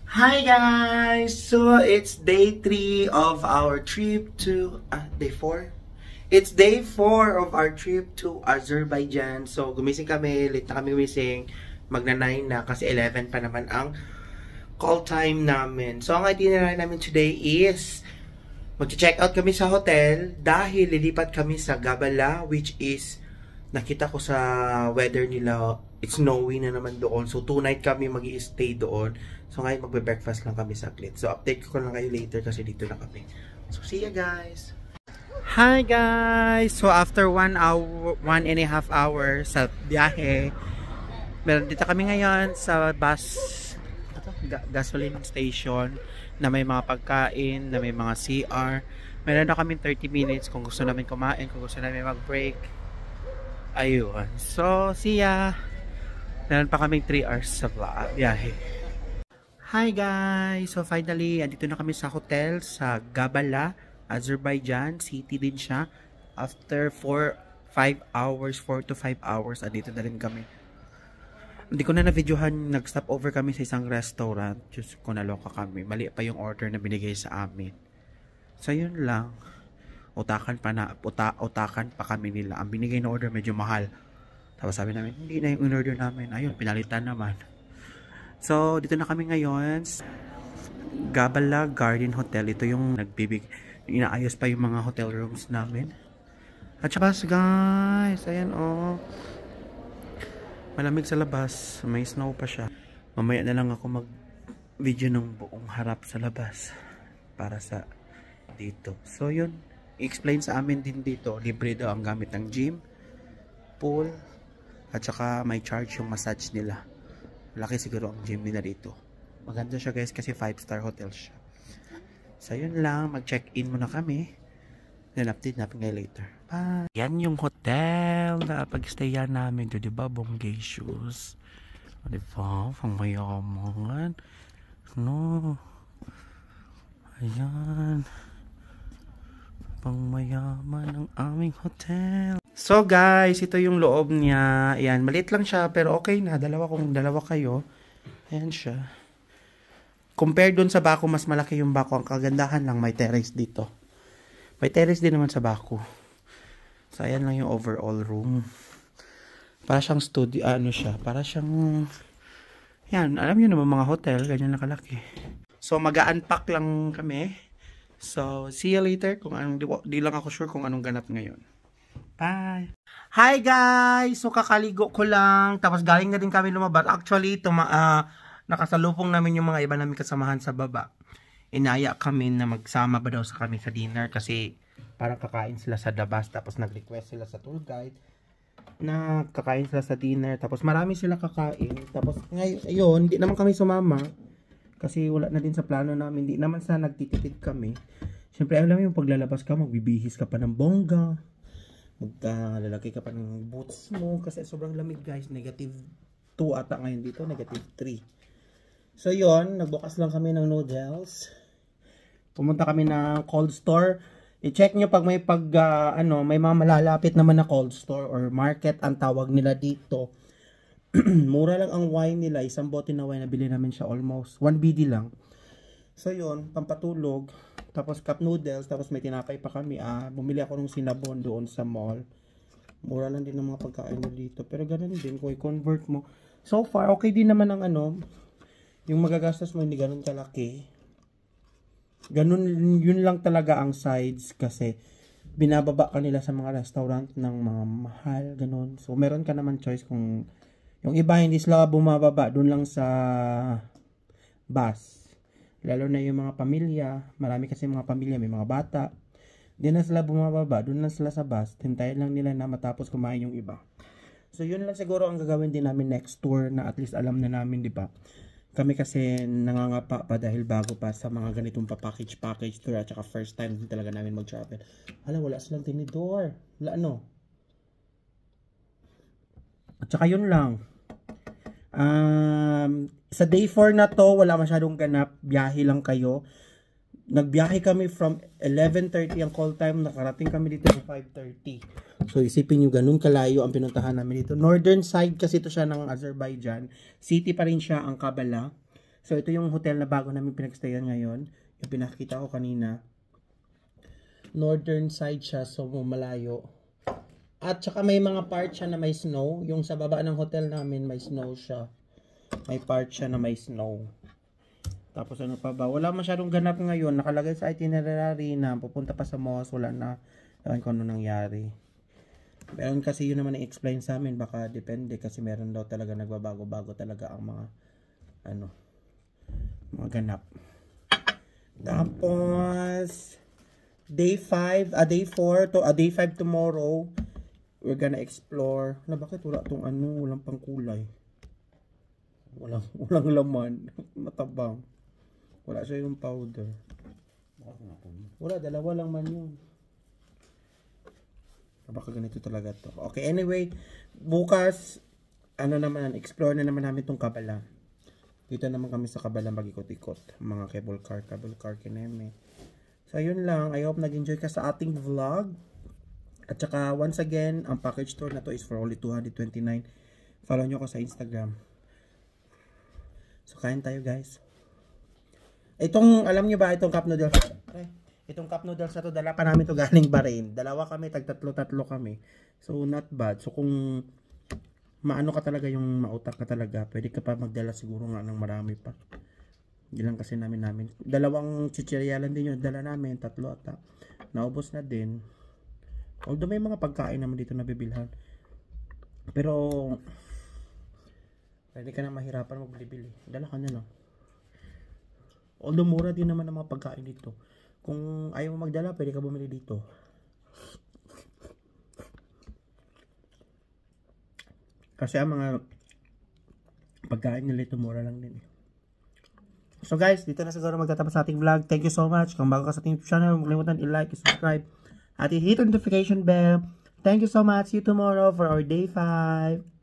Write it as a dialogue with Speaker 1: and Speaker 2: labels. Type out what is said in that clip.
Speaker 1: Hi guys! So it's day 3 of our trip to day 4? It's day 4 of our trip to Azerbaijan. So gumising kami, late na kami gumising. Magna 9 na kasi 11 pa naman ang call time namin. So ang itinerary namin today is mag-check out kami sa hotel dahil lilipat kami sa Gabala, which is nakita ko sa weather nila, it's snowy na naman doon. So 2 night kami mag-i-stay doon. So ngayon magbe-breakfast lang kami saglit. So update ko lang kayo later kasi dito na kami. So see ya guys! Hi guys! So after 1 and a half hour sa biyahe, meron dito kami ngayon sa gasoline station na may mga pagkain, na may mga CR. Meron na kami 30 minutes kung gusto namin kumain, kung gusto namin mag-break. Ayun. So, see ya! Meron pa kaming 3 hours sa biyahe. Hi guys! So finally, andito na kami sa hotel sa Gabala, Azerbaijan. City din siya. After 4 to 5 hours, andito na rin kami. Hindi ko na na-videohan, nag-stop over kami sa isang restaurant. Diyos ko, naloka kami. Mali pa yung order na binigay sa amin. So yun lang. Utakan pa kami nila. Ang binigay na order medyo mahal. Tapos sabi namin, hindi na yung in-order namin. Ayun, pinalitan naman. So, dito na kami ngayon. Gabala Garden Hotel. Ito yung inaayos pa yung mga hotel rooms namin. At saka guys, ayan oh. Malamig sa labas. May snow pa siya. Mamaya na lang ako mag-video ng buong harap sa labas. Para sa dito. So, yun. I-explain sa amin din dito. Libre daw ang gamit ng gym, pool, at saka may charge yung massage nila. Malaki siguro ang gym nila dito. Maganda siya guys kasi 5-star hotel siya. So yun lang, mag-check-in muna kami. Then update natin ngayon later. Bye! Yan yung hotel na pag-stayan namin doon, diba? Bongacious. Diba? Pang mayaman. No. Ayan. Pang mayaman ang aming hotel. So guys, ito yung loob niya. Ayan, maliit lang siya pero okay na. Kung dalawa kayo. Ayan siya. Compare dun sa Baku, mas malaki yung Baku. Ang kagandahan lang, may terrace dito. May terrace din naman sa Baku. So ayan lang yung overall room. Para siyang studio, para siyang, yan, alam niyo naman mga hotel, ganyan na kalaki. So mag-unpack lang kami. So see you later kung anong, di lang ako sure kung anong ganap ngayon. Bye! Hi guys! So kakaligo ko lang. Tapos galing na din kami lumabas. Actually, nakasalubong namin yung mga iba namin kasamahan sa baba. Inaya kami na magsama ba daw sa kami sa dinner. Kasi parang kakain sila sa dabas. Tapos nag-request sila sa tour guide na kakain sila sa dinner. Tapos marami sila kakain. Tapos ngayon, hindi naman kami sumama. Kasi wala na din sa plano namin. Hindi naman sa nagtitipid kami. Siyempre, alam mo yung paglalabas ka, magbibihis ka pa ng bongga. Maglalagay ka pa ng boots mo kasi sobrang lamig guys. Negative 2 ata ngayon dito, negative 3. So yon, nagbukas lang kami ng noodles. Pumunta kami ng cold store. I-check nyo pag may may mga malalapit naman na cold store or market ang tawag nila dito. Mura lang ang wine nila. Isang bote na wine, nabili namin siya almost 1 BD lang. So yun, pampatulog. Tapos cup noodles, tapos may tinapay pa kami. Bumili ako ng Cinnabon doon sa mall. Mura lang din ng mga pagkain dito. Pero ganun din, kung i-convert mo. So far, okay din naman ang yung magagastos mo hindi ganun kalaki. Ganun, yun lang talaga ang sides kasi binababa ka nila sa mga restaurant ng mga mahal, ganun. So meron ka naman choice kung yung iba hindi sila bumababa doon lang sa bus. Lalo na yung mga pamilya, marami kasi mga pamilya, may mga bata. Di na sila bumababa, doon lang sila sa bus. Hintayin lang nila na matapos kumain yung iba. So yun lang siguro ang gagawin din namin next tour na at least alam na namin, di ba? Kami kasi nangangapa pa dahil bago pa sa mga ganitong package tour at saka first time din talaga namin mag-travel. Wala silang tinidor. Wala At saka yun lang. Sa day 4 na to, wala masyadong ganap. Biyahe lang kayo. Nagbiyahe kami from 11:30 ang call time. Nakarating kami dito sa 5:30. So isipin nyo, ganun kalayo ang pinuntahan namin dito. Northern side kasi ito siya ng Azerbaijan. City pa rin siya ang Kabala. So, ito yung hotel na bago namin pinagstayan ngayon. Yung pinakita ko kanina. Northern side siya, so malayo. At saka may mga part siya na may snow. Yung sa baba ng hotel namin, may snow siya. May part siya na may snow. Tapos ano pa ba? Wala masyadong ganap ngayon. Nakalagay sa itinerary na pupunta pa sa Moas. Wala na. Ewan ko ano nangyari. Meron kasi yun naman i-explain sa amin. Baka depende kasi meron daw talaga nagbabago-bago talaga ang mga mga ganap. Tapos day 5, day 4 to day 5 tomorrow. We're gonna explore. Bakit wala tong walang pang kulay. Walang laman. Matabang. Wala siya yung powder. Wala, dalawa lang man yun. Baka ganito talaga to. Okay, anyway, bukas explore na naman namin tong Kabala. Dito naman kami sa Kabala mag-ikot-ikot. Mga cable car kineme. So, yun lang. I hope nag-enjoy ka sa ating vlog. At saka, once again, ang package tour na to is for only 229. Follow nyo ko sa Instagram. So, kain tayo, guys. Itong, alam nyo ba, itong cup noodles? Itong cup noodles na to, dala pa namin to galing Bahrain. Dalawa kami, tatlo kami. So, not bad. So, kung maano ka talaga, yung mautak ka talaga, pwede ka pa magdala siguro nga ng marami pa. Hindi lang kasi namin. Dalawang chichiryalan din yung dala namin, 3 ata. Naubos na din. Although may mga pagkain naman dito na bibilhan. Pero, pwede ka na mahirapan magbili. Dala ka na lang. Although mura din naman ang mga pagkain dito. Kung ayaw mo magdala, pwede ka bumili dito. Kasi ang mga pagkain nila ito, mura lang din. So guys, dito na siguro magtatapos sa ating vlog. Thank you so much. Kung bago ka sa ating channel, huwag kalimutan i-like, i-subscribe, at i-hit the notification bell. Thank you so much. See you tomorrow for our day 5.